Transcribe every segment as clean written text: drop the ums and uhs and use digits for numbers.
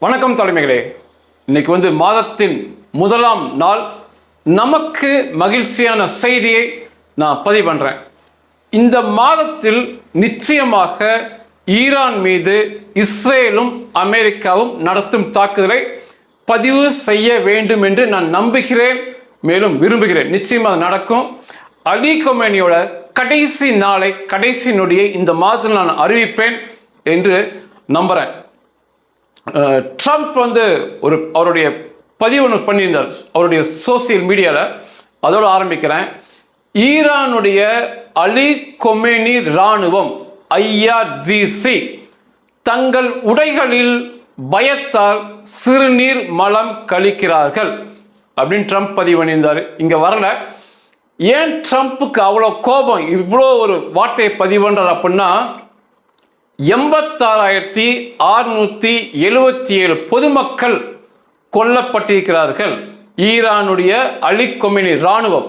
வணக்கம் தலைமைகளே. இன்னைக்கு மாதத்தின் முதலாம் நாள். நமக்கு மகிழ்ச்சியான செய்தியை நான் பதிவு பண்றேன். இந்த மாதத்தில் நிச்சயமாக ஈரான் மீது இஸ்ரேலும் அமெரிக்காவும் நடத்தும் தாக்குதலை பதிவு செய்ய வேண்டும் என்று நான் நம்புகிறேன், மேலும் விரும்புகிறேன். நிச்சயமாக நடக்கும். அலி கொமேனியோட கடைசி நாளை, கடைசி நொடியை இந்த மாதத்தில் நான் அறிவிப்பேன் என்று நம்புறேன். ட்ரம்ப் அவருடைய பதிவு ஒன்று பண்ணியிருந்தார் அவருடைய சோசியல் மீடியாவில். அதோடு ஆரம்பிக்கிறேன். ஈரானுடைய அலி கொமேனி இராணுவம் IRGC தங்கள் உடைகளில் பயத்தால் சிறுநீர் மலம் கழிக்கிறார்கள் அப்படின்னு ட்ரம்ப் பதிவு பண்ணியிருந்தார். இங்கே வரல. ஏன் ட்ரம்ப்புக்கு அவ்வளோ கோபம், இவ்வளோ ஒரு வார்த்தையை பதிவு பண்ணுறார் அப்படின்னா, 86,677 பொதுமக்கள் கொல்லப்பட்டிருக்கிறார்கள். ஈரானுடைய அலி கொமேனி இராணுவம்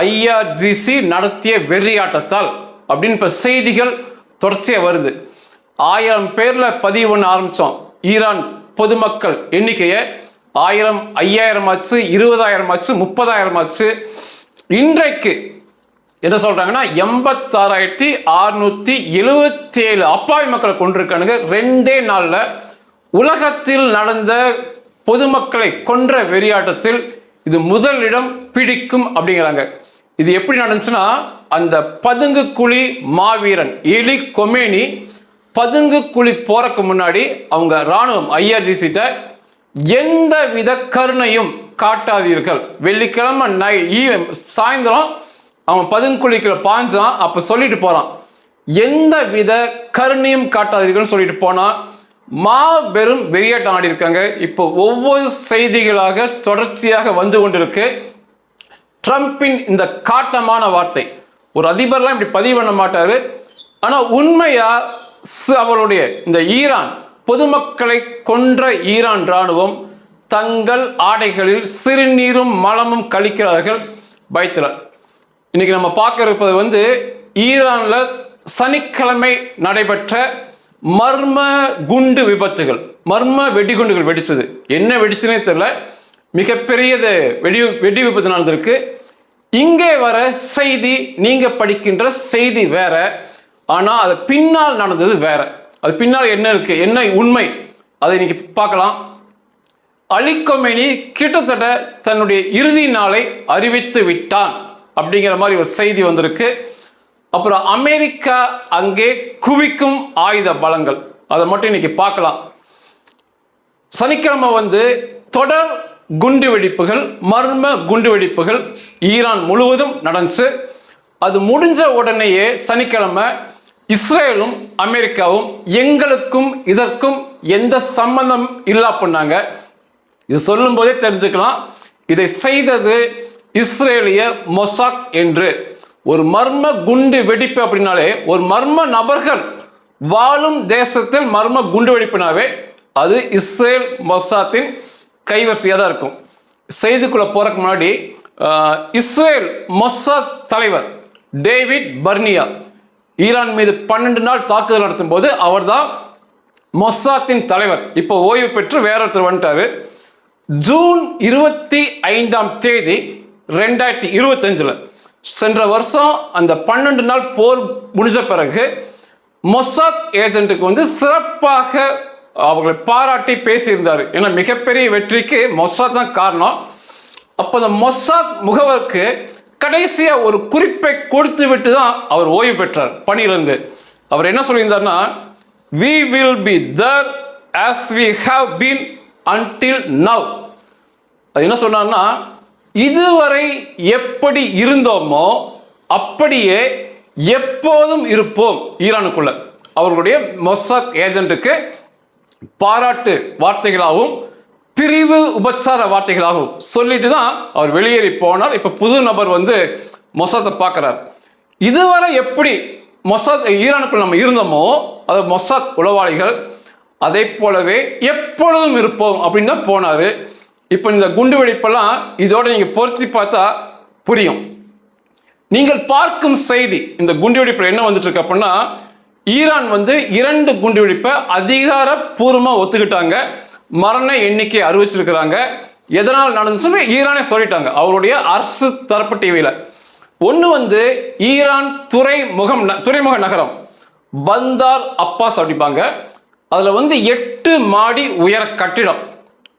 IRGC நடத்திய வெறியாட்டத்தால் அப்படின்னு இப்போ செய்திகள் தொடர்ச்சியாக வருது. 1000 பேர்ல பதிவு பண்ண ஆரம்பித்தோம். ஈரான் பொதுமக்கள் எண்ணிக்கையை 1000, 5000 ஆச்சு, 20,000 ஆச்சு, 30,000 ஆச்சு. இன்றைக்கு என்ன சொல்றாங்கன்னா 86,677 அப்பாவி மக்களை கொண்டிருக்கானுங்க. 2 நாள்ல உலகத்தில் நடந்த பொதுமக்களை கொன்ற வெறியாட்டத்தில் இது முதலிடம் பிடிக்கும் அப்படிங்கிறாங்க. இது எப்படி நடந்துச்சுன்னா, அந்த பதுங்கு குழி மாவீரன் எலி கொமேனி பதுங்கு குழி போறக்கு முன்னாடி அவங்க இராணுவம் IRGC எந்த வித கருணையும் காட்டாதீர்கள். வெள்ளிக்கிழமை சாயந்தரம் அவன் பதுங்குழிக்குள்ள பாஞ்சான். அப்ப சொல்லிட்டு போறான், எந்த வித கருணையும் காட்டாதீர்கள் சொல்லிட்டு போனா மாபெரும் வெறியாட்டம் ஆடி இருக்காங்க. இப்போ ஒவ்வொரு செய்திகளாக தொடர்ச்சியாக வந்து கொண்டிருக்கு. ட்ரம்பின் இந்த காட்டமான வார்த்தை, ஒரு அதிபர்லாம் இப்படி பதிவு பண்ண மாட்டாரு. ஆனா உண்மையா அவருடைய இந்த ஈரான் பொதுமக்களை கொன்ற ஈரான் இராணுவம் தங்கள் ஆடைகளில் சிறுநீரும் மலமும் கழிக்கிறார்கள் பயத்துல. இன்னைக்கு நம்ம பார்க்க இருப்பது ஈரான்ல சனிக்கிழமை நடைபெற்ற மர்ம குண்டு விபத்துகள், மர்ம வெடிகுண்டுகள் வெடிச்சது. என்ன வெடிச்சுனே தெரியல, மிகப்பெரிய வெடி விபத்து நடந்திருக்கு. இங்கே வர செய்தி, நீங்க படிக்கின்ற செய்தி வேற, ஆனா அது பின்னால் நடந்தது வேற. அது பின்னால் என்ன இருக்கு, என்ன உண்மை, அதை இன்னைக்கு பார்க்கலாம். அலி கொமேனி கிட்டத்தட்ட தன்னுடைய இறுதி நாளை அறிவித்து விட்டான் அப்படிங்கிற மாதிரி ஒரு செய்தி வந்திருக்கு. அப்புறம் அமெரிக்கா அங்கே குவிக்கும் ஆயுத பலங்கள், அதை மட்டும் இன்னைக்கு பார்க்கலாம். சனிக்கிழமை தொடர் குண்டு வெடிப்புகள், மர்ம குண்டு வெடிப்புகள் ஈரான் முழுவதும் நடந்துச்சு. அது முடிஞ்ச உடனேயே சனிக்கிழமை இஸ்ரேலும் அமெரிக்காவும் எங்களுக்கும் இதற்கும் எந்த சம்பந்தம் இல்லை பண்ணாங்க. இது சொல்லும் போதே தெரிஞ்சுக்கலாம், இதை செய்தது இஸ்ரேலிய மொசாத் என்று. ஒரு மர்ம குண்டு வெடிப்பு அப்படின்னாலே, ஒரு மர்ம நபர்கள் வாழும் தேசத்தில் மர்ம குண்டு வெடிப்புனாவே அது இஸ்ரேல் மொசாத்தின் கைவரிசையாக தான் இருக்கும். செய்திக்குள்ள போறதுக்கு முன்னாடி இஸ்ரேல் மொசாத் தலைவர் டேவிட் பர்னியா ஈரான் மீது 12 நாள் தாக்குதல் நடத்தும் போது அவர் தான் மொசாத்தின் தலைவர். இப்போ ஓய்வு பெற்று வேற ஒருத்தர் வந்துட்டாரு. ஜூன் 25ஆம் தேதி 2025 சென்ற வருஷம் அந்த 12 நாள் போர் முடிஞ்ச பிறகு மொசாத் ஏஜென்ட்டுக்கு சிறப்பாக அவங்களை பாராட்டி பேசியிருந்தார். ஏன்னா மிகப்பெரிய வெற்றிக்கு மொசாத் தான் காரணம். அப்போ அந்த மொசாத் முகவருக்கு கடைசியா ஒரு குறிப்பை கொடுத்து விட்டு தான் அவர் ஓய்வு பெற்றார் பணியிலிருந்து. அவர் என்ன சொல்லியிருந்தார்னா, we will be there as we have been until now. அது என்ன சொன்னார்னா, இதுவரை எப்படி இருந்தோமோ அப்படியே எப்போதும் இருப்போம் ஈரானுக்குள்ள. அவர்களுடைய மொசாத் ஏஜென்ட்டுக்கு பாராட்டு வார்த்தைகளாகவும் பிரிவு உபச்சார வார்த்தைகளாகவும் சொல்லிட்டு தான் அவர் வெளியேறி போனார். இப்ப புது நபர் மொசாத்தை பார்க்கிறார். இதுவரை எப்படி மொசாத் ஈரானுக்குள்ள நம்ம இருந்தோமோ, அது மொசாத் உளவாளிகள் அதை போலவே எப்பொழுதும் இருப்போம் அப்படின்னு தான் போனாரு. இப்போ இந்த குண்டு வெடிப்பெல்லாம் இதோட நீங்க பொருத்தி பார்த்தா புரியும். நீங்கள் பார்க்கும் செய்தி, இந்த குண்டு வெடிப்பு என்ன வந்துட்டு இருக்கு அப்படின்னா, ஈரான் 2 குண்டு வெடிப்பை அதிகாரப்பூர்வமாக ஒத்துக்கிட்டாங்க. மரண எண்ணிக்கை அறிவிச்சிருக்கிறாங்க. எதனால் நடந்துச்சுன்னு ஈரானே சொல்லிட்டாங்க அவருடைய அரசு தரப்பு டிவியில. ஒன்று வந்து ஈரான் துறைமுக நகரம் பந்தார் அப்பாஸ் அப்படிப்பாங்க. அதில் வந்து 8 மாடி உயர கட்டிடம்.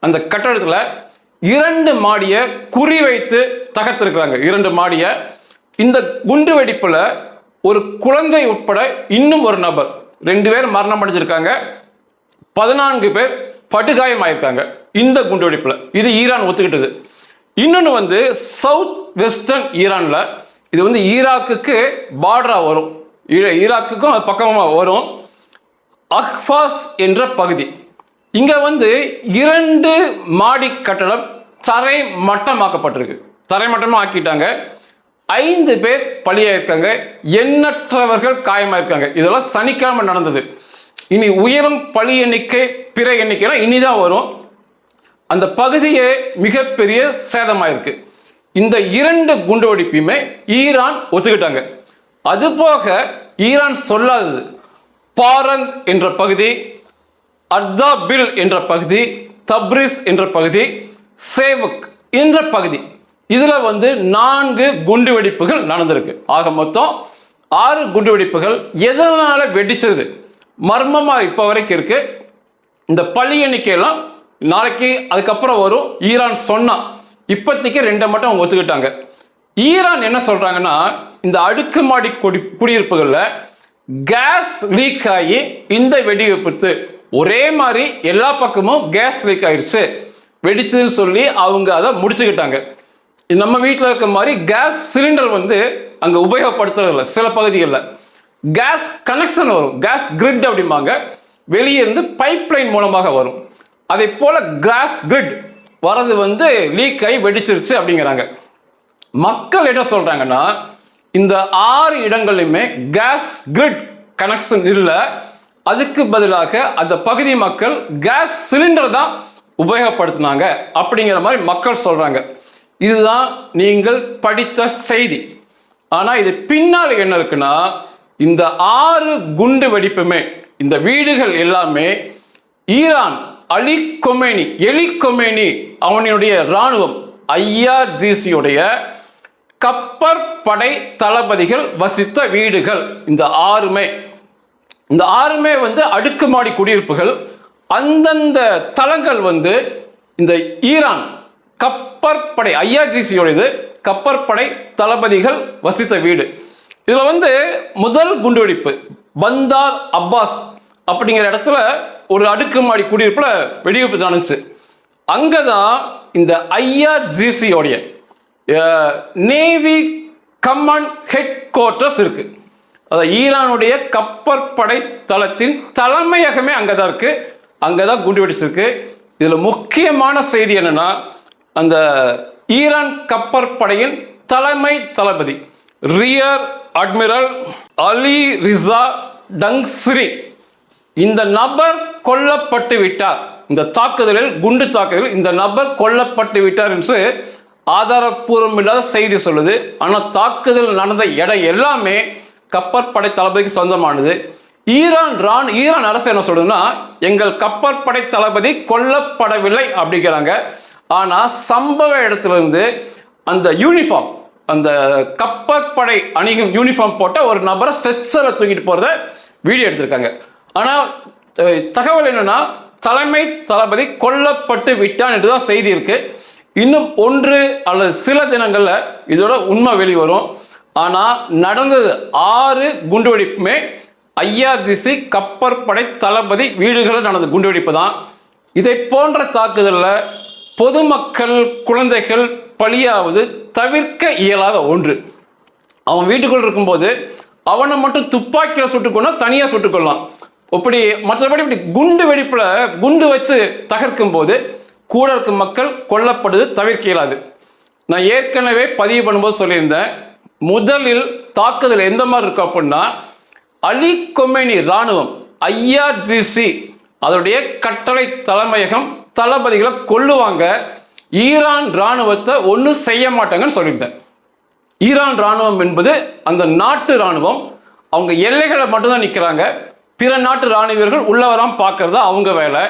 அந்த கட்டடத்தில் 2 மாடியை குறிவைத்து தகர்த்திருக்கிறாங்க. 2 மாடியை. இந்த குண்டு வெடிப்புல ஒரு குழந்தை உட்பட இன்னும் ஒரு நபர் 2 பேர் மரணம் அடைஞ்சிருக்காங்க. 14 பேர் படுகாயம் ஆயிருக்காங்க இந்த குண்டு வெடிப்புல. இது ஈரான் ஒத்துக்கிட்டது. இன்னொன்று வந்து சவுத் வெஸ்டர்ன் ஈரான்ல, இது வந்து ஈராக்குக்கு பார்டரா வரும், ஈராக்குக்கும் அது பக்கமாக வரும், அஹ்வாஸ் என்ற பகுதி. இங்க வந்து 2 மாடி கட்டடம் தரை மட்டமாக்கப்பட்டிருக்கு. தரைமட்டமாக ஆக்கிட்டாங்க. 5 பேர் பலியாயிருக்காங்க. எண்ணற்றவர்கள் காயமாயிருக்காங்க. இதெல்லாம் சனிக்கிழமை நடந்தது. இனி உயரும் பலி எண்ணிக்கை பிற எண்ணிக்கைலாம் இனிதான் வரும். அந்த பகுதியே மிகப்பெரிய சேதமாயிருக்கு. இந்த 2 குண்டு வெடிப்பையுமே ஈரான் ஒத்துக்கிட்டாங்க. அதுபோக ஈரான் சொல்லாதது பாரந்த் என்ற பகுதி, அர்தாபில் என்ற பகுதி, தப்ரிஸ் என்ற பகுதி, சேவக் என்ற பகுதி, இதுல வந்து 4 குண்டு வெடிப்புகள் நடந்திருக்கு. ஆக மொத்தம் 6 குண்டு வெடிப்புகள். எதனால வெடிச்சது மர்மமா இப்ப வரைக்கும் இருக்கு. இந்த பலி எண்ணிக்கையெல்லாம் நாளைக்கு அதுக்கப்புறம் வரும். ஈரான் சொன்னா இப்போதைக்கு 2 மட்டும் அவங்க ஒத்துக்கிட்டாங்க. ஈரான் என்ன சொல்றாங்கன்னா, இந்த அடுக்குமாடி குடியிருப்புகள்ல கேஸ் லீக் ஆகி இந்த வெடி விபத்து ஒரே மாதிரி எல்லா பக்கமும் கேஸ் லீக் ஆயிடுச்சு, வெடிச்சுன்னு சொல்லி அவங்க அதை முடிச்சுக்கிட்டாங்க. நம்ம வீட்டில் இருக்க மாதிரி கேஸ் சிலிண்டர் வந்து அங்கே உபயோகப்படுத்துறதில்ல. சில பகுதிகளில் கேஸ் கனெக்ஷன் வரும், கேஸ் கிரிட் அப்படிம்பாங்க, வெளியே இருந்து பைப் லைன் மூலமாக வரும். அதே போல கேஸ் கிரிட் வரது வந்து லீக் ஆகி வெடிச்சிருச்சு அப்படிங்கிறாங்க. மக்கள் என்ன சொல்றாங்கன்னா, இந்த 6 இடங்களிலுமே கேஸ் கிரிட் கனெக்ஷன் இல்லை, அதுக்கு பதிலாக அந்த பகுதி மக்கள் கேஸ் சிலிண்டர் தான் உபயோகப்படுத்தினாங்க அப்படிங்கிற மாதிரி மக்கள் சொல்றாங்க. இதுதான் நீங்கள் படித்த செய்தி. ஆனா இது பின்னால் என்ன இருக்குன்னா, இந்த 6 குண்டு வெடிப்புமே, இந்த வீடுகள் எல்லாமே ஈரான் எலி கொமேனி அவனுடைய இராணுவம் IRGC-உடைய கப்பற்படை தளபதிகள் வசித்த வீடுகள். இந்த ஆறுமே வந்து அடுக்குமாடி குடியிருப்புகள். அந்தந்த தளங்கள் வந்து இந்த ஈரான் கப்பற்படை IRGC-உடையது, கப்பற்படை தளபதிகள் வசித்த வீடு. இதுல வந்து முதல் குண்டுவெடிப்பு பந்தார் அப்பாஸ் அப்படிங்கிற இடத்துல ஒரு அடுக்குமாடி குடியிருப்புல வெடிவிப்பு நடந்துச்சு. அங்கதான் இந்த IRGC-உடைய நேவி கமாண்ட் ஹெட் குவார்ட்டர்ஸ் இருக்கு. அதாவது ஈரானுடைய கப்பற்படை தளத்தின் தலைமையகமே அங்கதான் இருக்கு. அங்கதான் குண்டு வெடிச்சிருக்கு. இதுல முக்கியமான செய்தி என்னன்னா, அந்த ஈரான் கப்பற்படையின் தலைமை தளபதி ரியர் அட்மிரல் அலி ரிசா டங்ஸ்ரி, இந்த நபர் கொல்லப்பட்டு விட்டார். இந்த தாக்குதலில், குண்டு தாக்குதலில் இந்த நபர் கொல்லப்பட்டு விட்டார் என்று ஆதாரப்பூர்வம் இல்லாத செய்தி சொல்லுது. ஆனால் தாக்குதல் நடந்த இடம் எல்லாமே கப்பற்படை தளபதிக்கு சொந்தமானது. ஈரான் அரசு என்ன சொல்றதுன்னா, எங்கள் கப்பற்படை தளபதி கொல்லப்படவில்லை அப்படிங்கிறாங்க. ஆனா சம்பவ இடத்திலிருந்து அந்த யூனிஃபார்ம், அந்த கப்பற்படை அணிகும் யூனிஃபார்ம் போட்ட ஒரு நபரை ஸ்ட்ரெச்சர்ல தூக்கிட்டு போறத வீடியோ எடுத்திருக்காங்க. ஆனா தகவல் என்னன்னா, தலைமை தளபதி கொல்லப்பட்டு விட்டான் என்றுதான் செய்தி இருக்கு. இன்னும் 1 அல்லது சில தினங்கள்ல இதோட உண்மை வெளிவரும். ஆனா நடந்தது 6 குண்டுவெடிப்புமே IRGC கப்பற்படை தளபதி வீடுகளில் நடந்த குண்டுவெடிப்பு தான். இதை போன்ற தாக்குதல்ல பொதுமக்கள், குழந்தைகள் பலியாவது தவிர்க்க இயலாத ஒன்று. அவன் வீட்டுக்குள் இருக்கும்போது அவனை மட்டும் துப்பாக்கியில் சுட்டுக்கொண்டா தனியாக சுட்டுக்கொள்ளலாம். இப்படி மற்றபடி இப்படி குண்டு வெடிப்புல குண்டு வச்சு தகர்க்கும் போது கூட இருக்கும் மக்கள் கொல்லப்படுது தவிர்க்க இயலாது. நான் ஏற்கனவே பதிவு பண்ணும்போது சொல்லியிருந்தேன், முதலில் தாக்குதல் எந்த மாதிரி இருக்கும் அப்படின்னா, அலி கொமேனி இராணுவம் IRGC அதோடைய கட்டளை தலைமையகம் தளபதிகளை கொல்லுவாங்க. ஈரான் இராணுவத்தை ஒன்றும் செய்ய மாட்டாங்கன்னு சொல்லியிருந்தேன். ஈரான் இராணுவம் என்பது அந்த நாட்டு இராணுவம். அவங்க எல்லைகளை மட்டும்தான் நிற்கிறாங்க. பிற நாட்டு இராணுவர்கள் உள்ள வராம பார்க்கறதா அவங்க வேலை.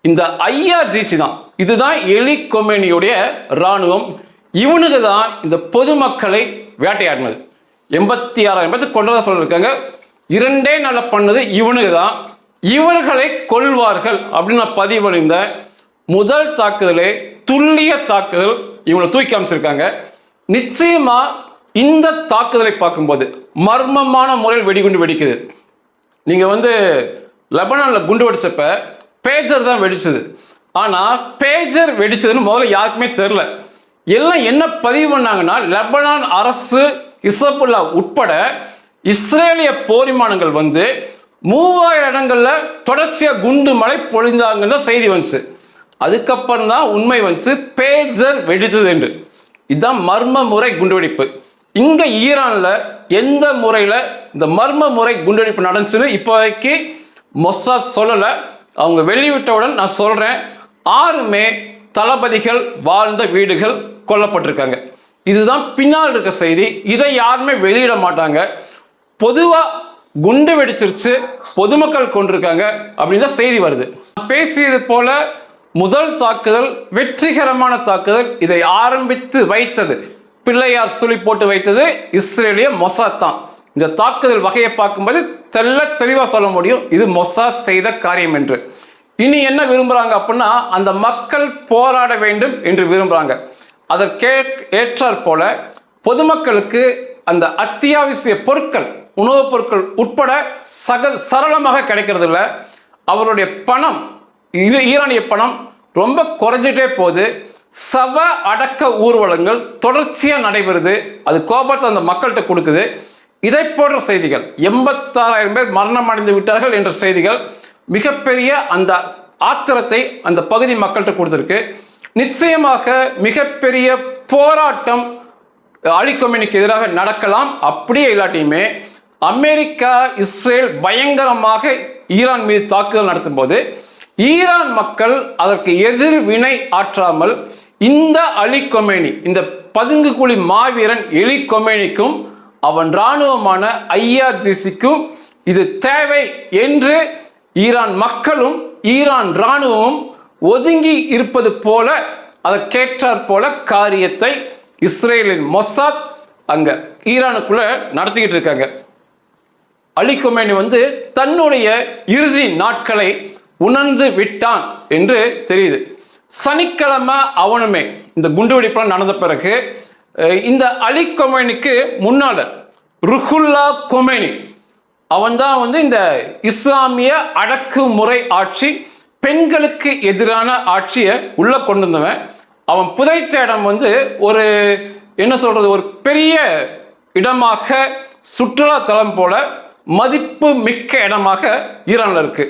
இந்த IRGC தான். இதுதான் எலி கொமேனியுடைய இராணுவம். இவனுக்கு தான் இந்த பொதுமக்களை வேட்டையாடினது. 86,000 பேர் கொண்டதாக சொல்லியிருக்காங்க. 2 நாள்ல பண்ணது இவனுக்கு தான். இவர்களை கொல்வார்கள் அப்படின்னு நான் பதிவடைந்த முதல் தாக்குதலே துல்லிய தாக்குதல். இவங்களை தூக்கி அமைச்சிருக்காங்க. நிச்சயமா இந்த தாக்குதலை பார்க்கும்போது மர்மமான முறையில் வெடிகுண்டு வெடிக்குது. நீங்க லெபனான்ல குண்டு வெடிச்சப்ப பேஜர் தான் வெடிச்சது. ஆனா பேஜர் வெடிச்சதுன்னு முதல்ல யாருக்குமே தெரியல. எல்லாம் என்ன பதிவு பண்ணாங்கன்னா, லெபனான் அரசு ஹிஸ்புல்லா உட்பட இஸ்ரேலிய போர் விமானங்கள் 3000 இடங்கள்ல தொடர்ச்சியா குண்டு மழை பொழிந்தாங்கன்னு செய்தி வந்துச்சு. அதுக்கப்புறம் தான் உண்மை பேஜர் வெடித்தது என்று. இதுதான் மர்ம முறை குண்டுவெடிப்பு. இங்க ஈரான்ல எந்த முறையில இந்த மர்ம முறை குண்டுவெடிப்பு நடந்துச்சுன்னு இப்போதைக்கு மொசாத் சொல்லல. அவங்க வெளியிட்டவுடன் நான் சொல்றேன், 6 தளபதிகள் வாழ்ந்த வீடுகள் கொல்லப்பட்டிருக்காங்க. இதுதான் பின்னால் இருக்க செய்தி. இதை யாருமே வெளியிட மாட்டாங்க. பொதுவா குண்டு வெடிச்சிருச்சு, பொதுமக்கள் கொண்டிருக்காங்க அப்படின்னு தான் செய்தி வருது. பேசியது போல முதல் தாக்குதல் வெற்றிகரமான தாக்குதல். இதை ஆரம்பித்து வைத்தது, பிள்ளையார் சுழி போட்டு வைத்தது இஸ்ரேலிய மொசாத் தான். இந்த தாக்குதல் வகையை பார்க்கும்போது தெளிவா சொல்ல முடியும் இது மொசாத் செய்த காரியம் என்று. இனி என்ன விரும்புறாங்க அப்படின்னா, அந்த மக்கள் போராட வேண்டும் என்று விரும்புறாங்க. அதற்கு ஏற்றாற் போல பொதுமக்களுக்கு அந்த அத்தியாவசிய பொருட்கள், உணவுப் பொருட்கள் உட்பட சரளமாக கிடைக்கிறது இல்லை. அவருடைய பணம், ஈரானிய பணம் ரொம்ப குறைஞ்சிட்டே போகுது. சவ அடக்க ஊர்வலங்கள் தொடர்ச்சியாக நடைபெறுது. அது கோபத்தை அந்த மக்கள்கிட்ட கொடுக்குது. இதை போன்ற செய்திகள், 86,000 பேர் மரணம் அடைந்து விட்டார்கள் என்ற செய்திகள் மிகப்பெரிய அந்த ஆத்திரத்தை அந்த பகுதி மக்கள்கிட்ட கொடுத்துருக்கு. நிச்சயமாக மிகப்பெரிய போராட்டம் அலி கொமேனிக்கு எதிராக நடக்கலாம். அப்படியே இல்லாட்டியுமே அமெரிக்கா, இஸ்ரேல் பயங்கரமாக ஈரான் மீது தாக்குதல் நடத்தும் போது ஈரான் மக்கள் அதற்கு எதிர்வினை ஆற்றாமல் இந்த அலி கொமேனி, இந்த பதுங்குகுழி மாவீரன் எலி கொமேனிக்கும் அவன் இராணுவமான IRGCக்கும் இது தேவை என்று ஈரான் மக்களும் ஈரான் இராணுவமும் ஒதுங்கி இருப்பது போல, அதற்கேற்றாற் போல காரியத்தை இஸ்ரேலின் மொசாத் அங்க ஈரானுக்குள்ள நடத்திக்கிட்டு இருக்காங்க. அலி கொமேனி தன்னுடைய இறுதி நாட்களை உணர்ந்து விட்டான் என்று தெரியுது. சனிக்கிழமை அவனுமே இந்த குண்டுவெடிப்பு நடந்த பிறகு இந்த அலி கொமேனிக்கு முன்னால ருஹுல்லா கொமேனி அவன் தான் இந்த இஸ்லாமிய அடக்குமுறை ஆட்சி, பெண்களுக்கு எதிரான ஆட்சியை உள்ள கொண்டு வந்தவன். அவன் புதைத்த இடம் ஒரு என்ன சொல்றது, ஒரு பெரிய இடமாக, சுற்றுலா தலம் போல மதிப்பு மிக்க இடமாக ஈரான்ல இருக்கு.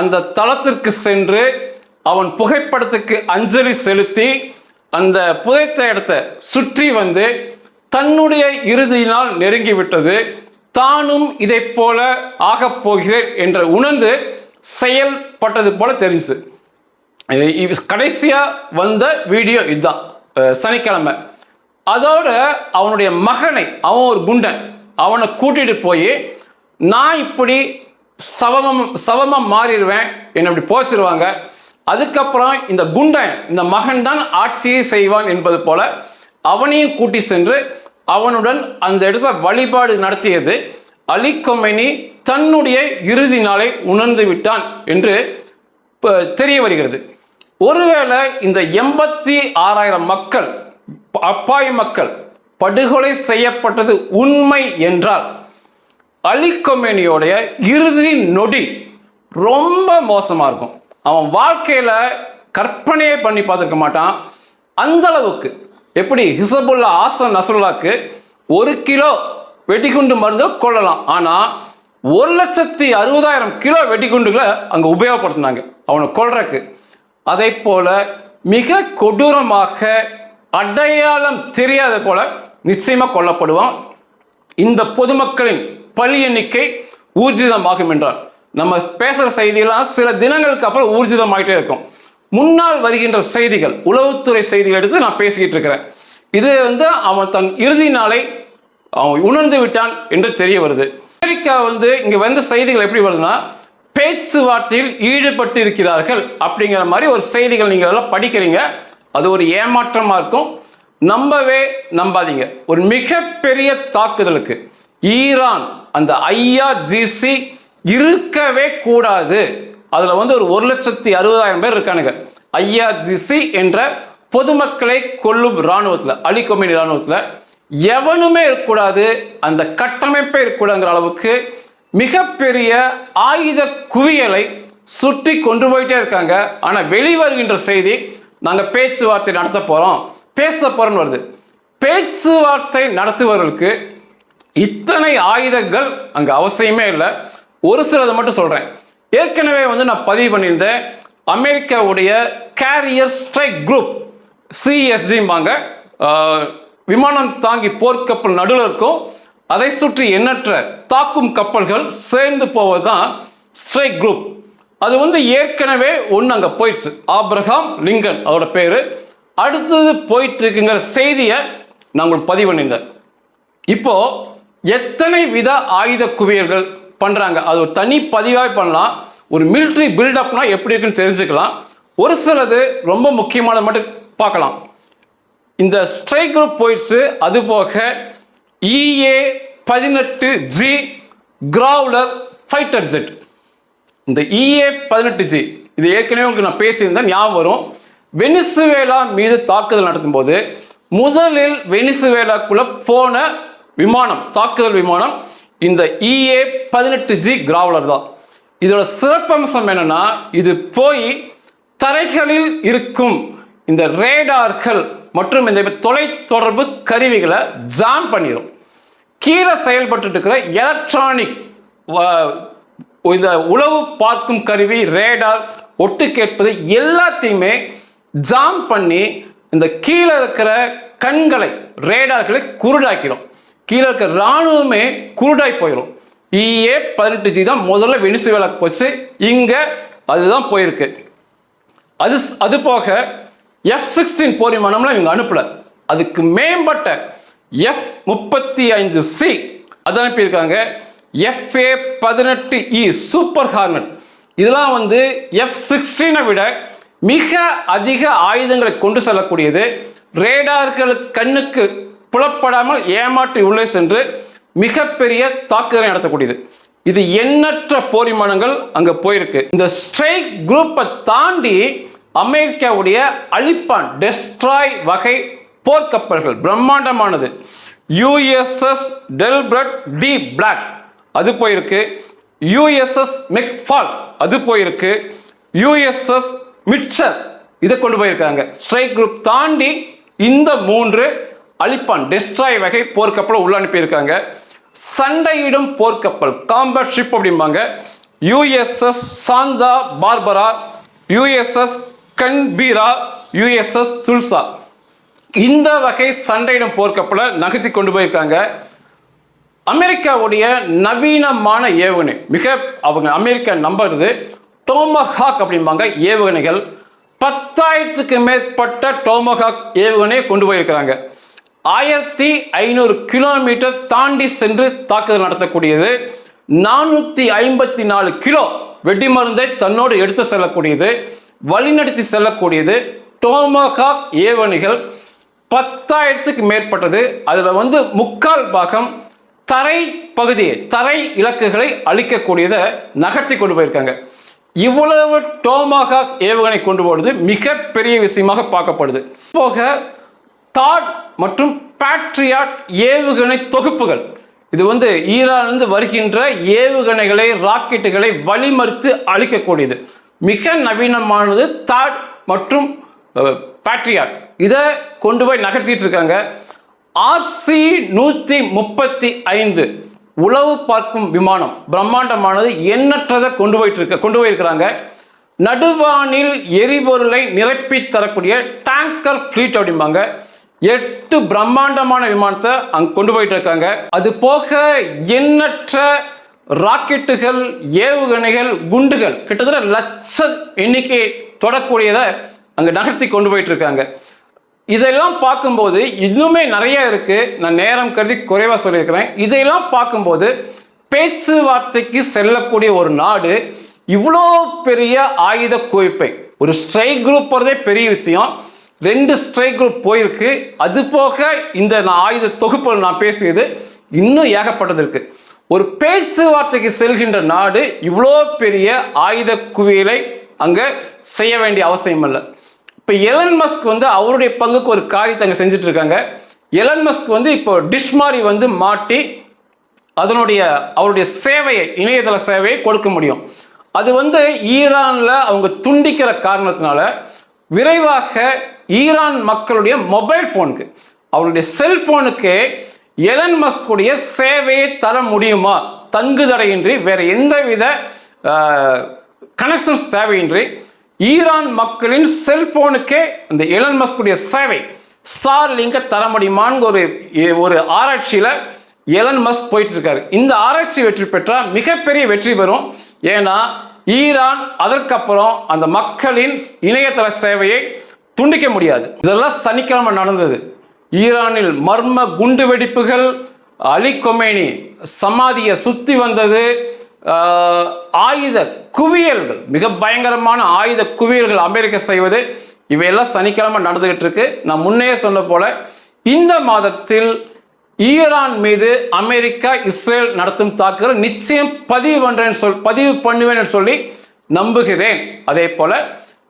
அந்த தளத்திற்கு சென்று அவன் புகைப்படத்துக்கு அஞ்சலி செலுத்தி அந்த புதைத்த இடத்தை சுற்றி தன்னுடைய இறுதி நாள் நெருங்கிவிட்டது, தானும் இதை போல ஆகப் போகிறேன் என்ற உணர்ந்து செயல்பட்டது போல தெரிஞ்சு. கடைசியா வந்த வீடியோ இதுதான், சனிக்கிழமை. அதோட அவனுடைய மகனை, அவன் ஒரு குண்டன், அவனை கூட்டிட்டு போய் நான் இப்படி சவமா மாறிடுவேன், என்னை இப்படி போச்சிருவாங்க, அதுக்கப்புறம் இந்த குண்டன், இந்த மகன் தான் ஆட்சியை செய்வான் என்பது போல அவனையும் கூட்டி சென்று அவனுடன் அந்த இடத்துல வழிபாடு நடத்தியது. அலி கொமேனி தன்னுடைய இறுதி நாளை உணர்ந்து விட்டான் என்று தெரிய வருகிறது. ஒருவேளை இந்த 86,000 மக்கள், அப்பாவி மக்கள் படுகொலை செய்யப்பட்டது உண்மை என்றால் அலி கொமேனியோடைய இறுதி நொடி ரொம்ப மோசமா இருக்கும். அவன் வாழ்க்கையில கற்பனையே பண்ணி பார்த்துருக்க மாட்டான். அந்த அளவுக்கு எப்படி ஹிஸ்புல்லா ஆசன் நஸ்ருல்லாக்கு 1 கிலோ வெடிகுண்டு மருந்து கொள்ளலாம், ஆனா 1,60,000 கிலோ வெடிகுண்டுகளை அங்க உபயோகப்படுத்தினாங்க அவனை கொல்றதுக்கு. அதை போல மிக கொடூரமாக அடையாளம் தெரியாத போல நிச்சயமா கொல்லப்படுவான். இந்த பொதுமக்களின் பலி எண்ணிக்கை ஊர்ஜிதமாகும் என்றால், நம்ம பேசுற செய்தியெல்லாம் சில தினங்களுக்கு அப்புறம் ஊர்ஜிதமாகிட்டே இருக்கும். முன்னால் வருகின்ற செய்திகள், உளவுத்துறை செய்திகள் எடுத்து நான் பேசிக்கிட்டு இருக்கிறேன். இது அவன் தன் இறுதி நாளை அவன் உணர்ந்து விட்டான் என்று தெரிய வருது. அமெரிக்கா இங்க வந்த செய்திகள் எப்படி வருதுன்னா, பேச்சுவார்த்தையில் ஈடுபட்டு இருக்கிறார்கள் அப்படிங்கிற மாதிரி ஒரு செய்திகள் நீங்கள் எல்லாம் படிக்கிறீங்க. அது ஒரு ஏமாற்றமாக இருக்கும். நம்பவே நம்பாதீங்க. ஒரு மிகப்பெரிய தாக்குதலுக்கு ஈரான் அந்த IRGC இருக்கவே கூடாது. அதில் வந்து ஒரு 1,60,000 பேர் இருக்கானுங்க. IRGC என்ற பொதுமக்களை கொல்லும் இராணுவத்தில், அலி கொமேனி இராணுவத்தில் எவனுமே இருக்கக்கூடாது, அந்த கட்டமைப்பே இருக்கக்கூடாதுங்கிற அளவுக்கு மிகப்பெரிய ஆயுத குவியலை சுற்றி கொண்டு போயிட்டே இருக்காங்க. ஆனால் வெளிவருகின்ற செய்தி, நாங்கள் பேச்சுவார்த்தை நடத்த போகிறோம், பேச போகிறோன்னு வருது. பேச்சுவார்த்தை நடத்துவர்களுக்கு இத்தனை ஆயுதங்கள் அங்கே அவசியமே இல்லை. ஒரு சிலதை மட்டும் சொல்கிறேன். ஏற்கனவே வந்து நான் பதிவு பண்ணியிருந்தேன். அமெரிக்காவுடைய கேரியர் ஸ்ட்ரைக் குரூப் CSGம்பாங்க, விமானம் தாங்கி போர்க்கப்பல் நடுவில் இருக்கும், அதை சுற்றி எண்ணற்ற தாக்கும் கப்பல்கள் சேர்ந்து போவதுதான் ஸ்ட்ரைக் குரூப். அது வந்து ஏற்கனவே ஒன்று அங்கே போயிடுச்சு. ஆப்ரஹாம் லிங்கன் அதோட பேர். அடுத்தது போயிட்டு இருக்குங்கிற செய்தியை நான் உங்களுக்கு பதிவு பண்ணியிருந்தேன். இப்போ எத்தனை வித ஆயுத குவியல்கள் பண்ணுறாங்க, அது ஒரு தனி பதிவாக பண்ணலாம். ஒரு மிலிட்ரி பில்டப்னா எப்படி இருக்குன்னு தெரிஞ்சுக்கலாம். ஒரு சிலது ரொம்ப முக்கியமானது மட்டும் பார்க்கலாம். இந்த ஸ்ட்ரைக் குரூப் போயிடுச்சு. அது போக EA-18G கிரவுலர் ஃபைட்டர் ஜெட். இந்த EA-18G இது ஏற்கனவே உங்களுக்கு நான் பேசியிருந்தேன், ஞாபகம் வரும். வெனிசுவேலா மீது தாக்குதல் நடத்தும் போது முதலில் வெனிசுவேலாக்குள்ள போன விமானம், தாக்குதல் விமானம் இந்த EA-18G கிரவுலர் தான். இதோட சிறப்பம்சம் என்னன்னா, இது போய் தரைகளில் இருக்கும் இந்த ரேடார்கள் மற்றும் இந்த தொலைத்தொடர்பு கருவிகளை ஜாம் பண்ணிடும். கீழே செயல்பட்டு இருக்கிற எலக்ட்ரானிக் இந்த உளவு பார்க்கும் கருவி, ரேடார், ஒட்டு கேட்பது எல்லாத்தையுமே ஜாம் பண்ணி இந்த கீழே இருக்கிற கண்களை, ரேடார்களை குருடாக்கிடும். கீழே இருக்கிற இராணுவமே குருடாய் போயிடும். EA-18G தான் முதல்ல வெனிசுவேலாக்கு போச்சு. இங்கே அதுதான் போயிருக்கு. அது போக F-16 போர் விமானம்லாம் இவங்க அனுப்பல. அதுக்கு மேம்பட்ட F-35C அது அனுப்பியிருக்காங்க. FA-18E சூப்பர் ஹார்னட் இதெல்லாம் வந்து F-16 விட மிக அதிக ஆயுதங்களை கொண்டு செல்லக்கூடியது. ரேடார்கள் கண்ணுக்கு புலப்படாமல் ஏமாற்றி உள்ளே சென்று மிகப்பெரிய தாக்குதலை நடத்தக்கூடியது. இது எண்ணற்ற போர் விமானங்கள் அங்கே போயிருக்கு. இந்த ஸ்ட்ரைக் குரூப்பை தாண்டி அமெரிக்காவுடைய அழிப்பான் டெஸ்ட்ராய் வகை போர்க்கப்பல்கள் பிரம்மாண்டமானது. USS டெல்பிரட் டி பிளாக் அது போயிருக்கு. USS மெக்ஃபால் அது போயிருக்கு. USS மிட்சர் இதை கொண்டு போயிருக்காங்க. ஸ்ட்ரைக் குரூப் தாண்டி இந்த 3 அழிப்பான் டெஸ்ட்ராய் வகை போர்க்கப்பலை உள்ள அனுப்பியிருக்காங்க. சண்டையிடும் போர்க்கப்பல், காம்பேட் ஷிப் அப்படிம்பாங்க. USS Santa Barbara, USS Canberra, USS Tulsa இந்த வகை சண்டையிடும் போர்க்கப்பலை நகர்த்தி கொண்டு போயிருக்காங்க. அமெரிக்காவுடைய நவீனமான ஏவுகணை, அவங்க அமெரிக்கா நம்புறது டோமஹாக் அப்படிம்பாங்க ஏவுகணைகள். 10,000க்கு மேற்பட்ட டோமஹாக் ஏவுகணையை கொண்டு போயிருக்கிறாங்க. 1500 கிலோமீட்டர் தாண்டி சென்று தாக்குதல் நடத்தக்கூடியது. 454 கிலோ வெடிமருந்தை தன்னோடு எடுத்து செல்லக்கூடியது, வழிநடத்தி செல்லக்கூடியது டோமஹாக் ஏவுகணைகள். 10,000க்கு மேற்பட்டது. அதில் வந்து 3/4 பாகம் தரை பகுதியை, தரை இலக்குகளை அழிக்கக்கூடியதை நகர்த்தி கொண்டு போயிருக்காங்க. இவ்வளவு டோமஹாக் ஏவுகணை கொண்டு போவது மிகப்பெரிய விஷயமாக பார்க்கப்படுது. போக தாட் மற்றும் பேட்ரியாட் ஏவுகணை தொகுப்புகள், இது வந்து ஈரானிலிருந்து வருகின்ற ஏவுகணைகளை, ராக்கெட்டுகளை வழிமறித்து அழிக்கக்கூடியது. மிக நவீனமானது தாட் மற்றும் பேட்ரியாட். இதை கொண்டு போய் நகர்த்திட்டு இருக்காங்க. RC-135 உளவு பார்க்கும் விமானம் பிரம்மாண்டமானது, எண்ணற்றதை கொண்டு போயிருக்கிறாங்க. நடுவானில் எரிபொருளை நிரப்பி தரக்கூடிய டேங்கர் ஃபிளீட் அப்படிம்பாங்க. 8 பிரம்மாண்டமான விமானத்தை அங்கே கொண்டு போயிட்டு இருக்காங்க. அது போக எண்ணற்ற ராக்கெட்டுகள், ஏவுகணைகள், குண்டுகள், கிட்டத்தட்ட லட்ச எண்ணிக்கை தொடக்கூடியதை அங்கே நகர்த்தி கொண்டு போயிட்டு இருக்காங்க. இதெல்லாம் பார்க்கும்போது இன்னுமே நிறைய இருக்கு. நான் நேரம் கருதி குறைவாக சொல்லியிருக்கிறேன். இதையெல்லாம் பார்க்கும்போது பேச்சுவார்த்தைக்கு செல்லக்கூடிய ஒரு நாடு இவ்வளோ பெரிய ஆயுத குவிப்பை, ஒரு ஸ்ட்ரைக் குரூப் போகிறதே பெரிய விஷயம், 2 ஸ்ட்ரைக் குரூப் போயிருக்கு. அது போக இந்த ஆயுத தொகுப்பு நான் பேசியது இன்னும் ஏகப்பட்டது இருக்கு. ஒரு பேச்சுவார்த்தைக்கு செல்கின்ற நாடு இவ்வளோ பெரிய ஆயுத குவியலை அங்கே செய்ய வேண்டிய அவசியம் இல்லை. இப்போ எலன் மஸ்க் அவருடைய பங்குக்கு ஒரு காரியத்தை அங்கே செஞ்சுட்டு இருக்காங்க. எலன் மஸ்க் இப்போ டிஷ் மாதிரி மாட்டி அவருடைய சேவையை, இணையதள சேவையை கொடுக்க முடியும். அது ஈரானில் அவங்க துண்டிக்கிற காரணத்தினால விரைவாக ஈரான் மக்களுடைய மொபைல் ஃபோனுக்கு, அவருடைய செல்போனுக்கு எலன் மஸ்குடைய சேவையை தர முடியுமா, தங்குதடையின்றி, வேற எந்தவித கனெக்ஷன்ஸ் தேவையின்றி ஈரான் மக்களின் செல்போனுக்கே அந்த எலன் மஸ்குடைய சேவை ஸ்டார்லிங்கை தர முடியுமான்னு ஒரு ஆராய்ச்சியில் எலன் மஸ்க் போயிட்டு இருக்காரு. இந்த ஆராய்ச்சி வெற்றி பெற்றால் மிகப்பெரிய வெற்றி பெறும். ஏன்னா ஈரான் அதற்கப்புறம் அந்த மக்களின் இணையதள சேவையை துண்டிக்க முடியாது. இதெல்லாம் சனிக்கிழமை நடந்தது. ஈரானில் மர்ம குண்டு வெடிப்புகள், அலி கொமேனி சமாதியை சுத்தி வந்தது, ஆயுத குவியல்கள், மிக பயங்கரமான ஆயுத குவியல்கள் அமெரிக்கா செய்வது, இவையெல்லாம் சனிக்கிழமை நடந்துகிட்டு இருக்கு. நான் முன்னே சொன்ன போல இந்த மாதத்தில் ஈரான் மீது அமெரிக்கா, இஸ்ரேல் நடத்தும் தாக்குதல் நிச்சயம் பதிவு பண்ணுவேன் சொல்லி நம்புகிறேன். அதே போல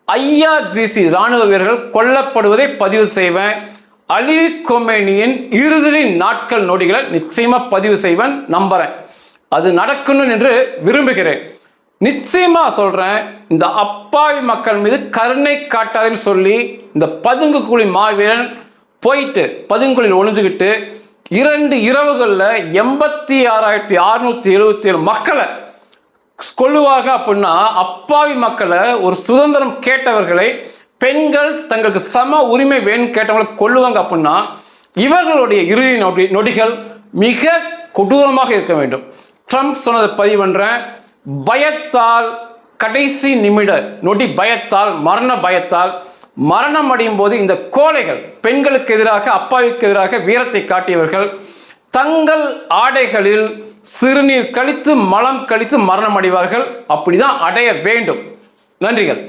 IRGC ராணுவ வீரர்கள் கொல்லப்படுவதை பதிவு செய்வேன். அலி கொமேனியின் இறுதி நாட்கள் நொடிகளை நிச்சயமா பதிவு செய்வேன், நம்புறேன். அது நடக்கணும் என்று விரும்புகிறேன். நிச்சயமா சொல்றேன், இந்த அப்பாவி மக்கள் மீது கருணை காட்டாதுன்னு சொல்லி இந்த பதுங்கு குழி மாவீரன் போயிட்டு பதுங்குழியில் ஒளிஞ்சுக்கிட்டு 2 இரவுகளில் 86,677 மக்களை கொள்ளுவாங்க. அப்படின்னா அப்பாவி மக்களை, ஒரு சுதந்திரம் கேட்டவர்களை, பெண்கள் தங்களுக்கு சம உரிமை வேணும் கேட்டவங்களை கொள்ளுவாங்க. அப்படின்னா இவர்களுடைய இறுதி நொடிகள் மிக கொடூரமாக இருக்க வேண்டும். ட்ரம்ப் சொன்னதை பதிவு பண்றேன். பயத்தால், கடைசி நிமிட நொடி பயத்தால், மரண பயத்தால் மரணம் அடையும் போது இந்த கோழைகள், பெண்களுக்கு எதிராக, அப்பாவிக்கு எதிராக வீரத்தை காட்டியவர்கள் தங்கள் ஆடைகளில் சிறுநீர் கழித்து, மலம் கழித்து மரணம் அடைவார்கள். அப்படிதான் அடைய வேண்டும். நன்றிகள்.